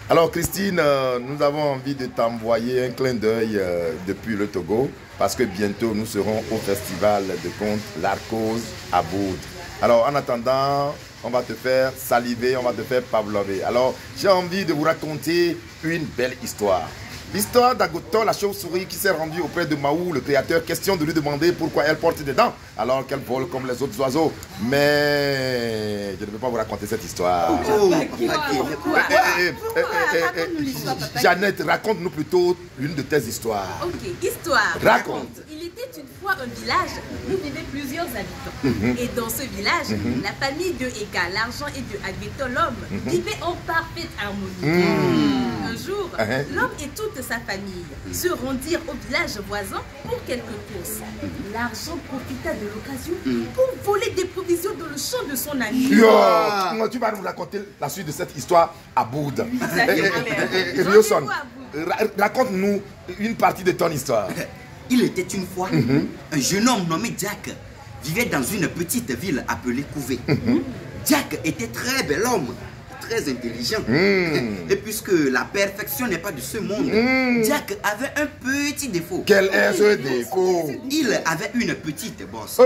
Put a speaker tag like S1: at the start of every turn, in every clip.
S1: Alors Christine, nous avons envie de t'envoyer un clin d'œil depuis le Togo parce que bientôt nous serons au festival de contes L'Arcose à Boud. Alors en attendant, on va te faire saliver, on va te faire pavlover. Alors j'ai envie de vous raconter une belle histoire. L'histoire d'Agoto, la chauve-souris qui s'est rendue auprès de Maou, le créateur, question de lui demander pourquoi elle porte des dents alors qu'elle vole comme les autres oiseaux. Mais je ne peux pas vous raconter cette histoire. Jeannette, raconte-nous plutôt l'une de tes histoires.
S2: Ok, histoire.
S1: Raconte.
S2: Il était une fois un village où vivaient plusieurs habitants. Et dans ce village, la famille de Eka, l'argent et de Agbeto, l'homme, vivaient en parfaite harmonie. Un jour, l'homme et toute sa famille se rendirent au village voisin pour quelques courses. L'argent profita de l'occasion pour voler des provisions dans le champ de son ami.
S1: Tu vas nous raconter la suite de cette histoire à Boud.
S2: Rioson,
S1: raconte-nous une partie de ton histoire.
S3: Il était une fois un jeune homme nommé Jack vivait dans une petite ville appelée Couvé. Jack était très bel homme, très intelligent. Et puisque la perfection n'est pas de ce monde, Jack avait un petit défaut.
S1: Quel est ce défaut?
S3: Il avait une petite bosse.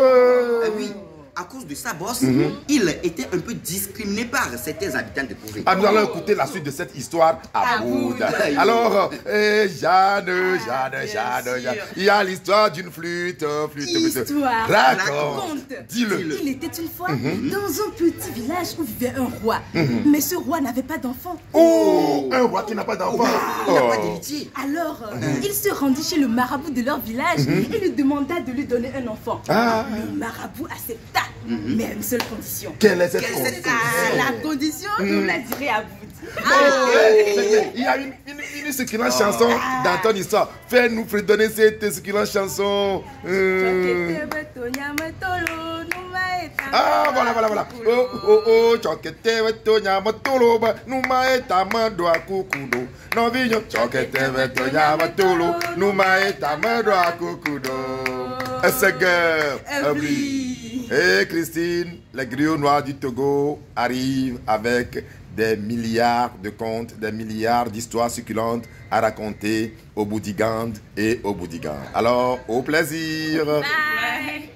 S3: Oui. À cause de sa bosse, il était un peu discriminé par certains habitants de Couvé.
S1: Ah, nous allons écouter la suite de cette histoire à Boud. Alors, Jeanne, il y a l'histoire d'une flûte.
S2: Histoire.
S1: Raconte. Dis-le.
S2: Il était une fois dans un petit village où vivait un roi. Mais ce roi n'avait pas d'enfant.
S1: Oh, un roi qui n'a pas d'enfant.
S3: Il n'a pas d'héritier.
S2: Alors, il se rendit chez le marabout de leur village et lui demanda de lui donner un enfant. Le marabout accepta. Mais à une seule condition.
S1: Quelle est cette condition?
S2: La condition, je vous la dirai à bout.
S1: Il y a une succulente chanson dans ton histoire. Fais-nous fredonner cette succulente chanson. Ah, voilà. Oh, chokete vetonya matolo ba numa etamando akukudo. Non vigno chokete vetonya matolo numa etamando akukudo. Et Christine, les griots noirs du Togo arrivent avec des milliards de contes, des milliards d'histoires succulentes à raconter aux Boudigandes et aux Boudigands. Alors, au plaisir.
S2: Bye.